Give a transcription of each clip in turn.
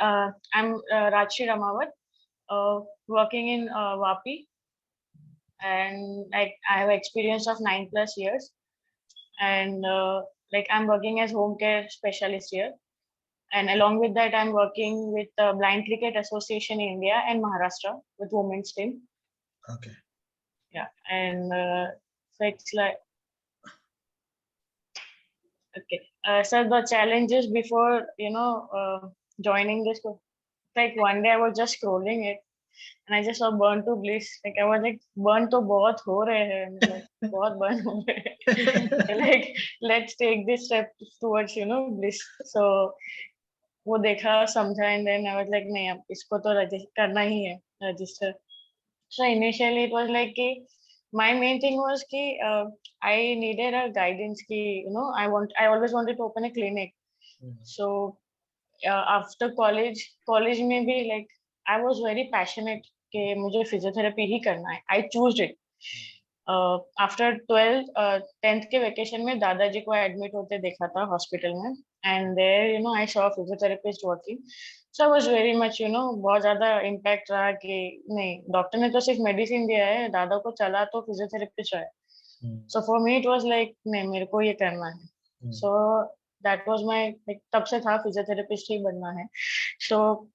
I'm Rajshree, working in Vapi, and I have experience of 9+ years, and I'm working as home care specialist here. And along with that, I'm working with the Blind Cricket Association in India and Maharashtra with women's team. Okay. Yeah, and so it's like okay. So the challenges before joining this, like one day I was just scrolling it and I just saw burn to bliss. Like I was like, burn to बहुत हो रहे हैं, मतलब बहुत burn हो रहे हैं. Like let's take this step towards bliss. So वो देखा समझा and then I was like नहीं अब इसको तो करना ही है register. So initially it was like कि my main thing was कि I needed a guidance कि I always wanted to open a clinic. So after college में भी like I was very passionate कि मुझे physiotherapy ही करना है. I chose it. After 10th के वेकेशन में दादाजी को एडमिट होते देखा था हॉस्पिटल में and there I saw physiotherapist working. So I was very much बहुत ज्यादा इम्पैक्ट रहा कि नहीं डॉक्टर ने तो सिर्फ मेडिसिन दिया है, दादा को चला तो फिजियोथेरेपिस्ट है. So for me it was like नहीं मेरे को ये करना है. सो दैट वाज माय तब से था फिजियोथेरेपिस्ट ही बनना है. सो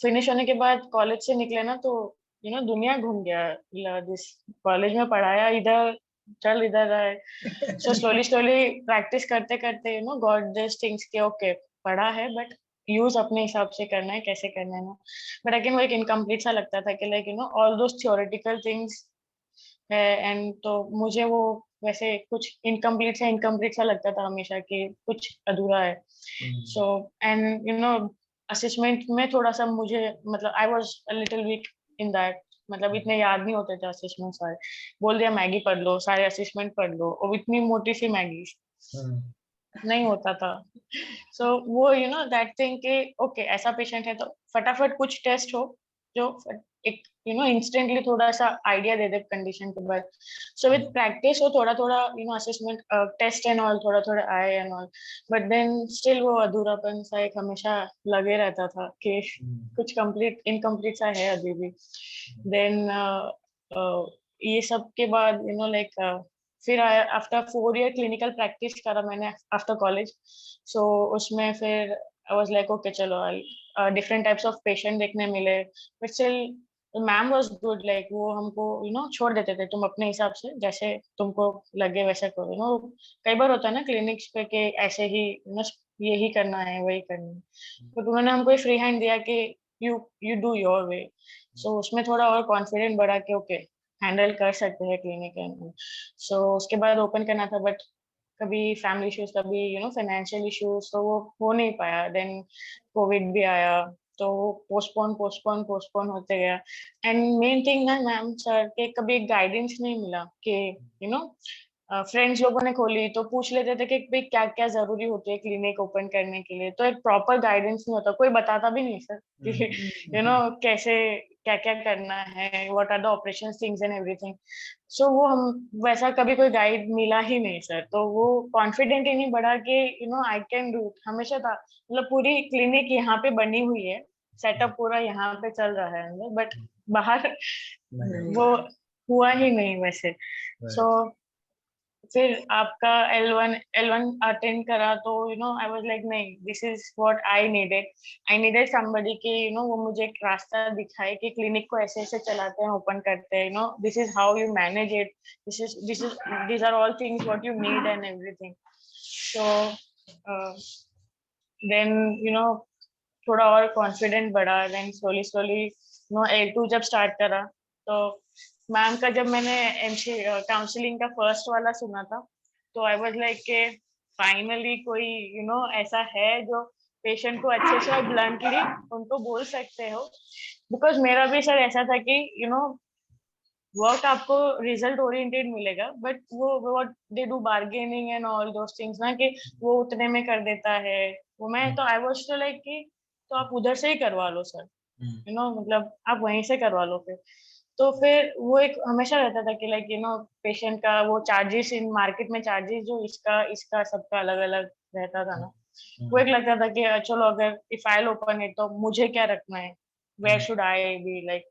फिनिश होने के बाद कॉलेज से निकले ना तो दुनिया घूम गया. दिस कॉलेज में पढ़ाया इधर चल इधर आए. सो स्लोली प्रैक्टिस करते करते गॉट दिस थिंग्स के ओके पढ़ा है बट यूज अपने हिसाब से करना है, कैसे करना है ना. बट अगेन वो एक इनकम्प्लीट सा लगता था कि like all those theoretical things है एंड तो मुझे वो वैसे कुछ इनकम्प्लीट सा लगता था हमेशा कि कुछ अधूरा है. सो एंड असेसमेंट में थोड़ा सा मुझे मतलब I was a little week in that. मतलब इतने याद नहीं होते थे असेसमेंट सारे. बोल दिया मैगी पढ़ लो, सारे असेसमेंट पढ़ लो और इतनी मोटी सी मैगी नहीं होता था. सो वो दैट थिंग के ओके ऐसा पेशेंट है तो फटाफट कुछ टेस्ट हो जो एक इंस्टेंटली थोड़ा सा आइडिया दे दे कंडीशन के बाद. सो विद प्रैक्टिस हो थोड़ा थोड़ा असेसमेंट टेस्ट एंड ऑल थोड़ा थोड़ा आए and all. But then still वो अधूरापन सा एक हमेशा लगे रहता था कि कुछ इनकम्प्लीट सा है अभी भी. देन ये सब के बाद फिर आफ्टर 4 year क्लिनिकल प्रैक्टिस करा मैंने आफ्टर कॉलेज. सो उसमें फिर आई वाज लाइक ओके चलो डिफरेंट टाइप्स ऑफ पेशेंट देखने मिले. But still ma'am was good. Like वो हमको छोड़ देते थे तुम अपने हिसाब से जैसे तुमको लगे वैसे करो. कई बार होता है ना क्लिनिक्स पे कि ऐसे ही यही करना है वही करना है. तो उन्होंने हमको फ्री हैंड दिया कि यू डू योर वे. सो उसमें थोड़ा और कॉन्फिडेंट बढ़ा कि ओके हैंडल कर सकते हैं क्लिनिक एंड. सो उसके बाद ओपन करना था बट कभी फैमिली इश्यूज कभी फाइनेंशियल इश्यूज तो वो हो नहीं पाया. देन कोविड भी आया तो पोस्टपोन होते गया. एंड मेन थिंग ना मैम सर के कभी गाइडेंस नहीं मिला कि फ्रेंड्स लोगों ने खोली तो पूछ लेते थे कि भाई क्या क्या जरूरी होती है क्लिनिक ओपन करने के लिए. तो एक प्रॉपर गाइडेंस नहीं होता, कोई बताता भी नहीं सर कि कैसे क्या क्या करना है, what are the operation things and everything. So वो हम वैसा कभी कोई गाइड मिला ही नहीं सर. तो वो कॉन्फिडेंट ही नहीं बढ़ा कि आई कैन डू इट. हमेशा था मतलब पूरी क्लिनिक यहाँ पे बनी हुई है, सेटअप पूरा यहाँ पे चल रहा है अंदर बट बाहर वो हुआ ही नहीं वैसे. सो फिर आपका L1 अटेंड करा तो आई वाज लाइक नहीं this is what I needed somebody के वो मुझे एक रास्ता दिखाए कि क्लिनिक को ऐसे ऐसे चलाते हैं ओपन करते हैं. This is how you manage it. This are all things what you need and everything. So then थोड़ा और कॉन्फिडेंट बढ़ा. देन स्लोली L2 जब स्टार्ट करा तो मैम का जब मैंने काउंसलिंग का फर्स्ट वाला सुना था तो आई वाज लाइक के फाइनली कोई ऐसा है जो पेशेंट को अच्छे से ब्लंटली उनको बोल सकते हो. बिकॉज मेरा भी सर ऐसा था कि वर्क आपको रिजल्ट ओरिएंटेड मिलेगा बट वो they do bargaining and all those things ना कि वो उतने में कर देता है. वो मैं तो आई वाज तो लाइक कि तो आप उधर से ही करवा लो सर. मतलब आप वहीं से करवा लो. तो फिर वो एक हमेशा रहता था कि लाइक पेशेंट का वो चार्जेस इन मार्केट में चार्जेस जो इसका सबका अलग अलग रहता था ना. वो एक लगता था कि चलो अगर इफ आई ओपन इट तो मुझे क्या रखना है, where should I be like,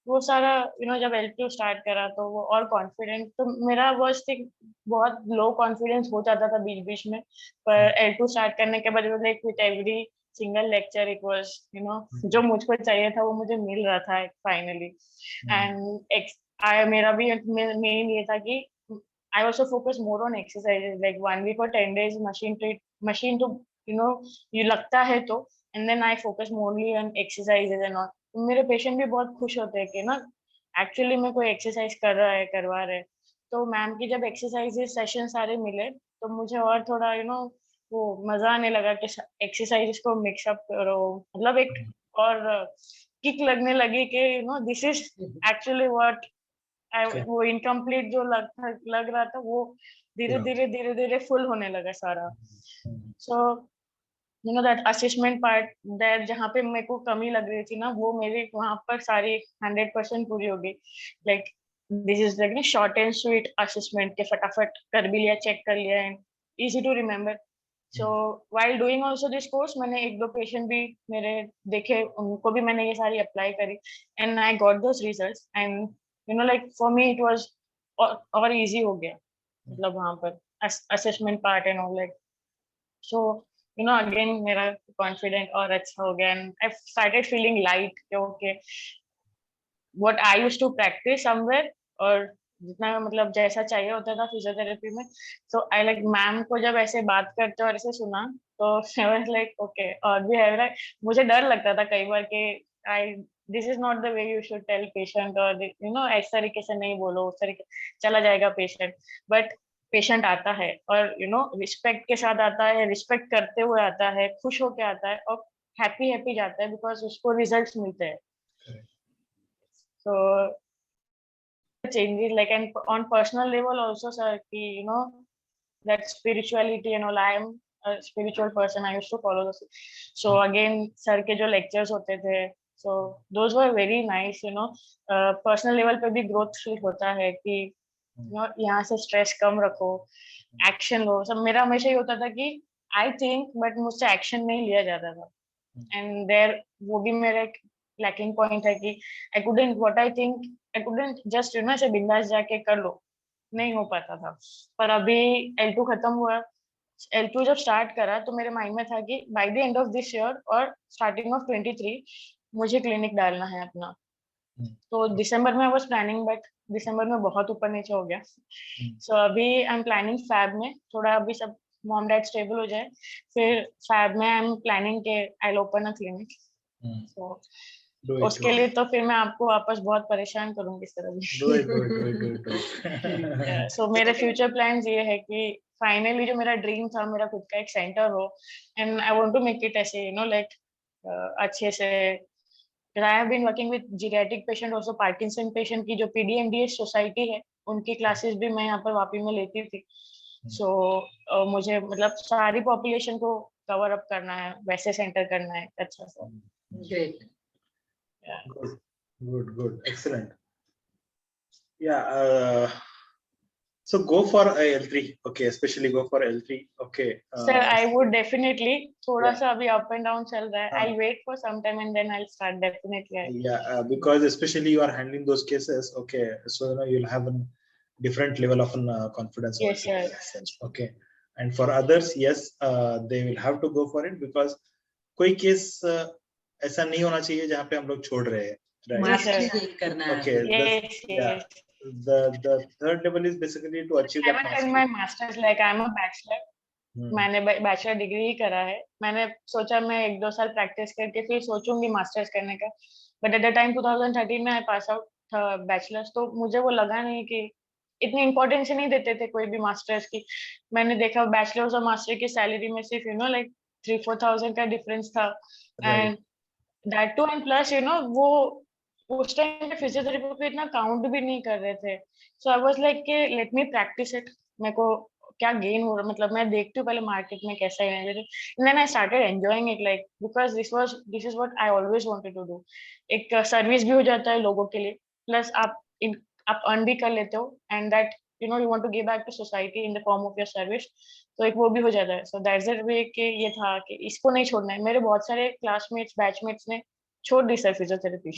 वो सारा जब L2 स्टार्ट करा तो वो और कॉन्फिडेंट, तो मेरा वर्स्ट थिंग बहुत लो कॉन्फिडेंस हो जाता था बीच बीच में, पर L2 स्टार्ट करने के बाद like with every single lecture it was जो मुझको चाहिए था वो मुझे मिल रहा था फाइनली। एंड आई मेरा भी मेन ये था कि I also focus more on exercises like 1 week और 10 days मशीन तो ये लगता है तो, and then I focus morally on exercises and all. तो मेरे पेशेंट भी बहुत खुश होते हैं कि एक्चुअली में कोई एक्सरसाइज कर रहा है, करवा रहे। तो मैम की जब एक्सरसाइजेस सेशन सारे मिले तो मुझे और थोड़ा वो मजा आने लगा कि एक्सरसाइजेस को मिक्सअप करो, मतलब एक और किक लगने लगी कि दिस इज एक्चुअली व्हाट वो इनकम्प्लीट जो लग रहा था वो धीरे धीरे धीरे धीरे फुल होने लगा सारा। So that assessment part that जहाँ पे मेरे को कमी लग रही थी ना, वो मेरी वहां पर सारी 100% पूरी हो गई। Like this is like short and sweet assessment के फटाफट कर भी लिया, चेक कर लिया and easy to remember. So while doing also this course मैंने एक दो पेशेंट भी मेरे देखे, उनको भी मैंने ये सारी अप्लाई करी and I got those results and like for me it was और इजी हो गया, मतलब वहां पर assessment part and all like. So again मेरा कॉन्फिडेंट और अच्छा हो गया and I started feeling light कि okay what I used to practice somewhere, और जितना मतलब जैसा चाहिए होता था फिजियोथेरेपी में। तो आई लाइक मैम को जब ऐसे बात करते और ऐसे सुना तो आई वाज लाइक ओके, और भी है लाइक मुझे डर लगता था कई बार कि I this is not the way you should tell patient, और इस तरीके से नहीं बोलो, उस तरीके चला जाएगा पेशेंट। बट पेशेंट आता है और रिस्पेक्ट के साथ आता है, रिस्पेक्ट करते हुए आता है, खुश होके आता है और हैप्पी हैप्पी जाता है बिकॉज उसको रिजल्ट्स मिलते हैं। So changes like, and on personal level also sir ki, that spirituality and all, I am a spiritual person, I used to follow this. So again sir के जो lectures होते थे, so those were very nice, personal level पे भी growth feel होता है कि यहाँ से stress कम रखो, action लो। सब मेरा हमेशा ही होता था कि I think but मुझसे action नहीं लिया जाता था, and there वो भी मेरा एक lacking point है कि I couldn't what I think I couldn't just ऐसे बिंदास जाके कर लो, नहीं हो पाता था। पर अभी L2 खत्म हुआ, L2 जब स्टार्ट करा तो मेरे माइंड में था कि by the end of this year और स्टार्टिंग ऑफ 23 मुझे क्लिनिक डालना है अपना। तो दिसंबर में आई वाज प्लानिंग, बट दिसंबर में बहुत ऊपर नीचे हो गया। सो अभी आई एम प्लानिंग फैब में, थोड़ा अभी सब मॉम डैड स्टेबल हो जाए, फिर फैब में आई एम प्लानिंग के I will open a clinic. So उसके लिए तो फिर मैं आपको वापस बहुत परेशान करूंगी इस तरह से। सो मेरे फ्यूचर प्लान्स ये है कि फाइनली जो मेरा ड्रीम था, मेरा खुद का एक सेंटर हो, and I want to make it ऐसे लाइक अच्छे से। I have been working with geriatric patient, also Parkinson patient की जो PDMDS सोसाइटी है उनकी क्लासेस भी मैं यहाँ पर वापी में लेती थी। सो मुझे मतलब सारी पॉपुलेशन को कवर अप करना है, वैसे सेंटर करना है अच्छा सा। Great. Yeah. Good. Excellent. Yeah. So go for L3. Okay, especially go for L3. Okay. Sir, I would definitely. थोड़ा Yeah. सा अभी up and down चल रहा है. I'll wait for some time and then I'll start definitely. Yeah, because especially you are handling those cases. Okay, so you'll have a different level of confidence. Yes, sir. Okay, and for others, yes, they will have to go for it because कोई case ऐसा नहीं होना चाहिए जहाँ पे हम लोग छोड़ रहे हैं, right? Mastery करना है. Okay. Yes. Yeah. The third level is basically to achieve that mastery. My master's like I'm a bachelor. मैंने बैचलर डिग्री ही करा है। मैंने सोचा मैं 1-2 साल प्रैक्टिस करके फिर सोचूंगी मास्टर्स करने का, बट एट द टाइम 2013 में आई पास आउट था बैचलर्स, तो मुझे वो लगा नहीं कि इतनी इम्पोर्टेंस नहीं देते थे कोई भी मास्टर्स की। मैंने देखा बैचलर्स और मास्टर की सैलरी में सिर्फ लाइक 3-4,000 का डिफरेंस था, and that too and plus वो उस टाइम पे फिजियोथेरेपी को इतना काउंट भी नहीं कर रहे थे। सो आई वाज लाइक कि लेट मी प्रैक्टिस इट, मेरे को क्या गेन हो रहा, मतलब मैं देखती हूँ पहले मार्केट में कैसा है, then I started enjoying it like because this is what I always wanted to do. एक सर्विस भी हो जाता है लोगों के लिए, प्लस आप अर्न भी कर लेते हो, and that you want to give back to society in the form of your service, तो एक वो भी हो जाता है. So that's the way कि ये था कि इसको नहीं छोड़ना है. मेरे बहुत सारे classmates, batchmates ने छोड़ दी sir physiotherapy.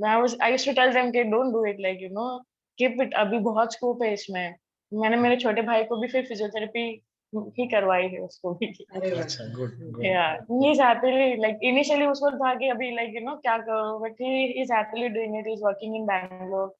I used to tell them कि don't do it, like keep it, अभी बहुत scope है इसमें. मैंने मेरे छोटे भाई को भी फिर physiotherapy ही करवाई है उसको भी. अच्छा, good. Yeah, he's happily, like initially उसको था कि अभी like क्या करो, but he is happily doing it. He's working in Bangalore.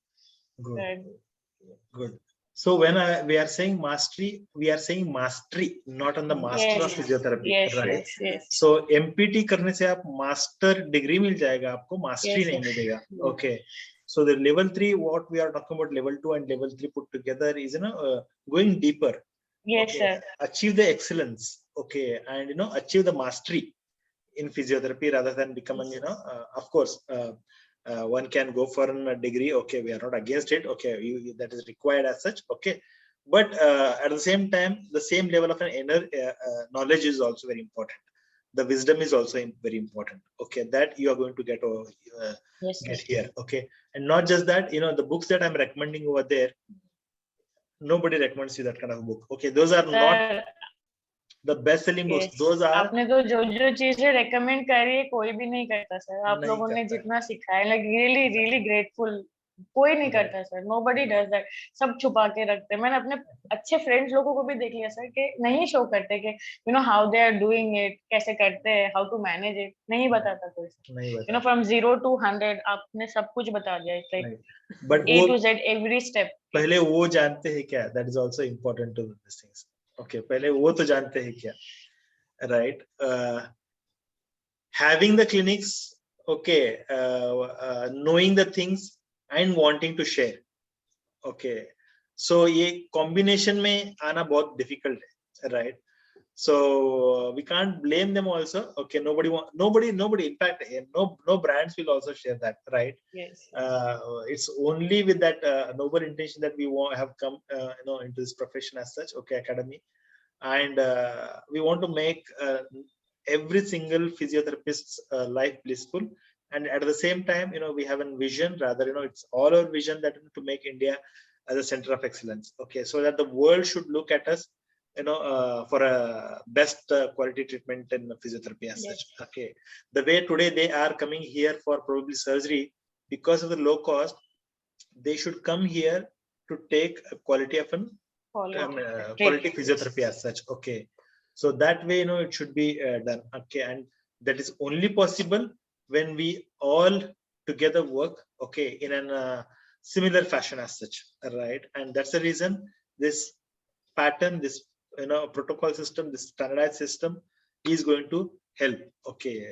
Good. So when we are saying mastery, we are saying mastery, not on the master of physiotherapy, right? Yes. So MPT करने से आप master degree मिल जाएगा आपको, mastery नहीं मिलेगा. Okay. So the level 3, what we are talking about, level 2 and level 3 put together is going deeper. Yes, okay. sir. Achieve the excellence, okay, and achieve the mastery in physiotherapy rather than becoming of course one can go for a degree, okay, we are not against it, okay, that is required as such, okay, but at the same time the same level of an inner knowledge is also very important. The wisdom is also very important, okay, that you are going to get here, okay. And not just that, the books that I'm recommending over there, nobody recommends you that kind of book, okay, those are not the best selling books. Those are आपने तो जो चीजें recommend करी है कोई भी नहीं करता सर. आप लोगों ने जितना सिखाया, like really grateful. कोई नहीं करता सर. Nobody does that. सब छुपा के रखते हैं. मैंने अपने अच्छे फ्रेंड्स लोगों को भी देख लिया सर कि नहीं शो करते कि how they are doing it, कैसे करते हैं, how to manage it, नहीं बताता कोई सर. From 0 to 100 आपने सब कुछ बता दिया. It's like but A to Z every step. पहले वो जानते हैं क्या? That is also important to these things. Okay, पहले वो तो जानते हैं क्या, right? Having the clinics, okay, knowing the things and wanting to share, okay. So ये combination में आना बहुत difficult है, right? So we can't blame them also. Okay, nobody. In fact, no brands will also share that, right? Yes. It's only with that noble intention that we have come, into this profession as such. Okay, academy, and we want to make every single physiotherapist's life blissful. And at the same time, we have a vision. Rather, it's all our vision that to make India as a center of excellence. Okay, so that the world should look at us, for a best quality treatment in physiotherapy as such. Okay, the way today they are coming here for probably surgery because of the low cost, they should come here to take a quality of quality physiotherapy as such. Okay, so that way it should be done. Okay, and that is only possible when we all together work, okay, in a similar fashion as such, right? And that's the reason this pattern, this protocol system, this standardized system is going to help, okay,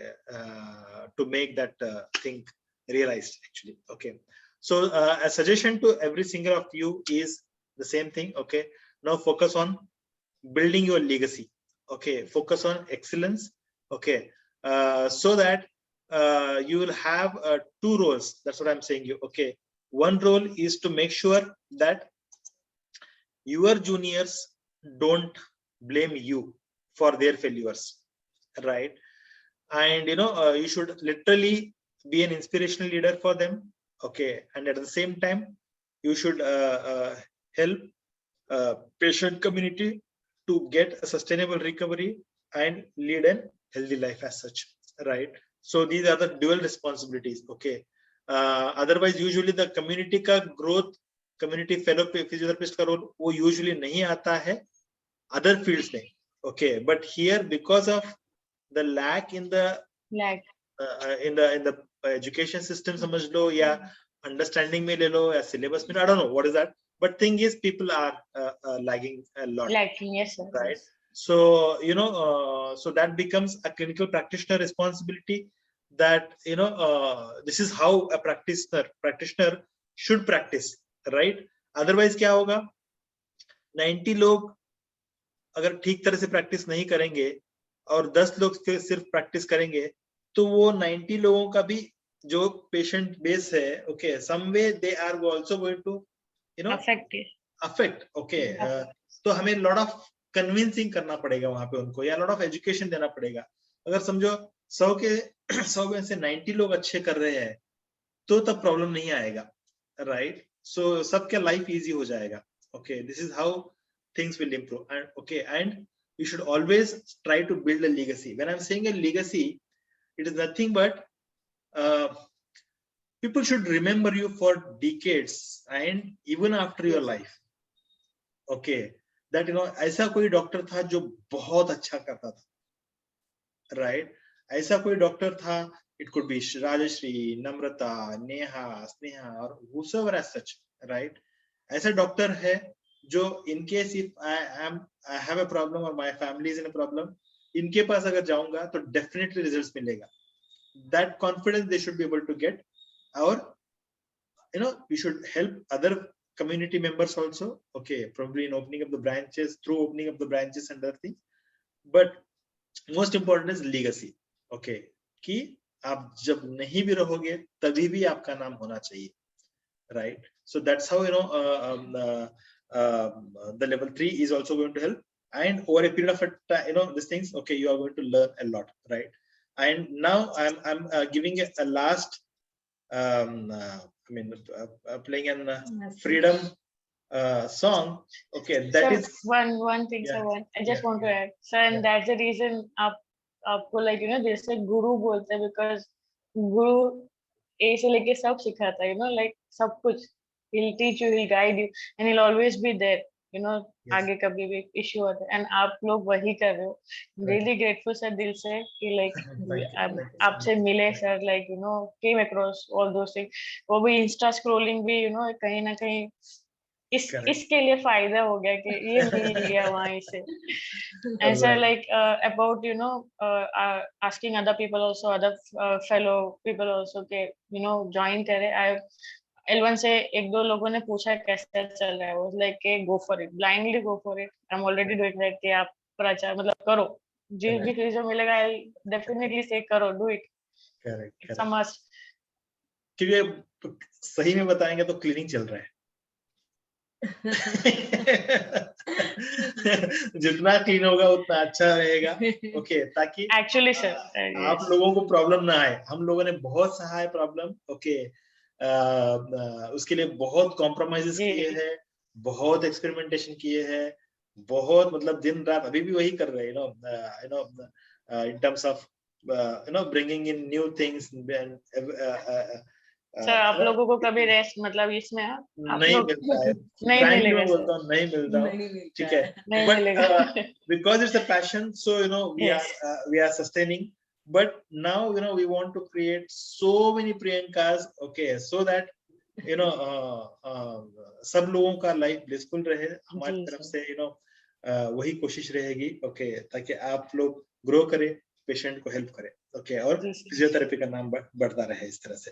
to make that thing realized actually. Okay, so a suggestion to every single of you is the same thing. Okay, now focus on building your legacy. Okay, focus on excellence. Okay, so that you will have 2 roles. That's what I'm saying you. Okay, one role is to make sure that your juniors don't blame you for their failures, right? And you should literally be an inspirational leader for them. Okay, and at the same time you should help patient community to get a sustainable recovery and lead a healthy life as such, right? So these are the dual responsibilities. Okay, otherwise usually the community ka growth, community fellow physiotherapist का role वो usually नहीं आता है other fields में. Okay, but here because of the lack in the in the education system समझ लो या understanding में ले लो या syllabus में, I don't know what is that, but thing is people are lagging a lot. Yes, sir. Right. So so that becomes a clinical practitioner responsibility. That this is how a practitioner should practice, right? Otherwise क्या होगा, 90 लोग अगर ठीक तरह से practice नहीं करेंगे और 10 लोग सिर्फ प्रैक्टिस करेंगे तो वो 90 लोगों का भी जो पेशेंट बेस है, okay, some way they are also going to affect. Okay, तो हमें lot of convincing करना पड़ेगा वहां पे उनको, या lot of education देना पड़ेगा. अगर समझो 100 में से 90 लोग अच्छे कर रहे हैं तो तब प्रॉब्लम नहीं आएगा, right? so सबके life easy हो जाएगा. Okay, this is how things will improve. And okay, and you should always try to build a legacy. When I'm saying a legacy, it is nothing but people should remember you for decades and even after your life. Okay, that ऐसा कोई doctor था जो बहुत अच्छा करता था, right? ऐसा कोई डॉक्टर था, it could be Rajshree, Namrata, Neha, Sneha, or whosoever as such, right? ऐसा डॉक्टर है जो in case if I have a problem or my family is in a problem, इनके पास अगर जाऊंगा तो definitely results मिलेगा. That confidence they should be able to get. Or we should help other community members also, okay, probably in opening up the branches, through opening up the branches and other things. But most important is legacy, okay, कि आप जब नहीं भी रहोगे तभी भी आपका नाम होना चाहिए, right? So that's how the level 3 is also going to help, and over a period of time, these things, okay, you are going to learn a lot, right? And now I'm giving a last playing a freedom song, okay, that sir, is one thing, yeah, sir, I just yeah, want to add, sir, and yeah. that's the reason आपको like जैसे गुरु बोलते हैं, because Guru A से लेके सब सिखाता है, like सब कुछ, he'll teach you, he'll guide you, and he'll always be there, Yes. आगे कभी भी issue होता है, and आप लोग वही कर रहे हो. Really grateful sir दिल से कि like Thank you. आपसे मिले sir, like came across all those things. वो भी Insta scrolling भी कहीं ना कहीं Correct. इसके लिए फायदा हो गया कि ये मिल गया वहीं से. And sir, like about asking other people also, other fellow people also के join करे. I L1 से एक दो लोगों ने पूछा कैसे चल रहा है, वो like go for it, blindly go for it. I'm already doing that कि आप प्रचार मतलब करो, जिस भी चीज मिलेगा I'll definitely say करो, do it. Correct. It's a must. क्योंकि सही में बताएंगे तो क्लीनिंग चल रहा है. जितना क्लीन होगा उतना अच्छा रहेगा, ओके, ताकि एक्चुअली सर आप लोगों को प्रॉब्लम ना आए. हम लोगों ने बहुत सहा है प्रॉब्लम, ओके, उसके लिए बहुत कॉम्प्रोमाइजेस किए हैं, बहुत एक्सपेरिमेंटेशन किए हैं, बहुत मतलब दिन रात अभी भी वही कर रहे हैं, in terms of bringing in new things. Sir आप लोगों को कभी रेस्ट मतलब इसमें नहीं मिलता है, नहीं मिलेगा, बोलता हूँ नहीं मिलता हूँ, ठीक है, नहीं but मिलेगा. because it's a passion, so we are sustaining, but now we want to create so many Priyankas, okay, so that सब लोगों का लाइफ ब्लिसफुल रहे. हमारी तरफ से वही कोशिश रहेगी, ओके, ताकि आप लोग ग्रो करें, पेशेंट को हेल्प करें, ओके, और फिजियोथेरेपी का नाम बढ़ता रहे इस तरह से.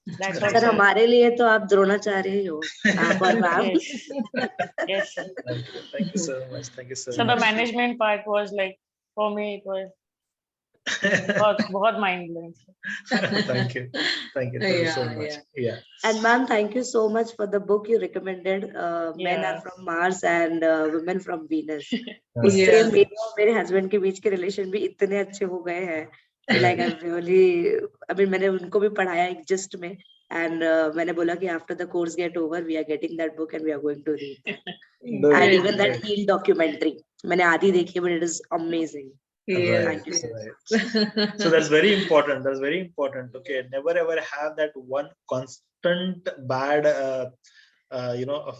सर हमारे लिए तो आप द्रोणाचार्य ही हो, आप और ma'am. Yes sir. Thank you so much. Thank you so much. So the management part was like, for me it was बहुत mind blowing. Thank you so much. Yeah. And ma'am, thank you so much for the book you recommended. Men are from Mars and women from Venus. इससे मेरे husband के बीच के relation भी इतने अच्छे हो गए हैं. Like I'm really, I mean मैंने उनको भी पढ़ाया एक जिस्ट में, and मैंने बोला कि after the course get over we are getting that book and we are going to read that. And even that heal documentary मैंने आधी देखी, but it is amazing. Right. Thank you so much. So that's very important. Okay, never ever have that one constant bad a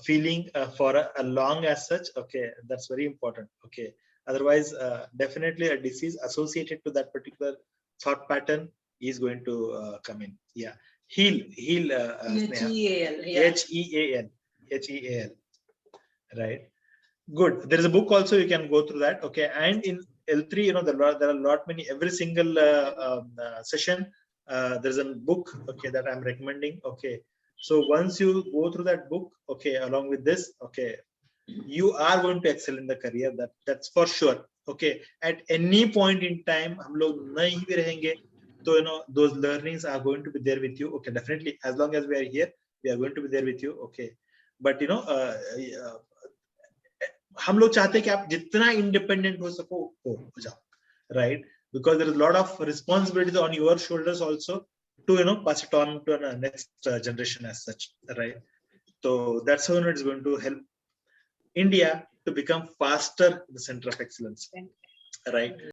feeling for a long as such. Okay, that's very important. Okay, otherwise definitely a disease associated to that particular thought pattern is going to come in. Yeah, heal H-E-A-L, right? Good. There is a book also, you can go through that. Okay, and in L3 there are a lot many, every single session there's a book, okay, that I'm recommending. Okay, so once you go through that book, okay, along with this, okay, you are going to excel in the career, that's for sure. Okay, at any point in time हम लोग नहीं भी रहेंगे तो those learnings are going to be there with you. Okay, definitely as long as we are here we are going to be there with you. Okay, but हम लोग चाहते हैं कि आप जितना इंडिपेंडेंट हो सको हो जाओ, right? Because there is a lot of responsibilities on your shoulders also to pass it on to the next generation as such, right? So that's how it's going to help India to become faster the center of excellence, right?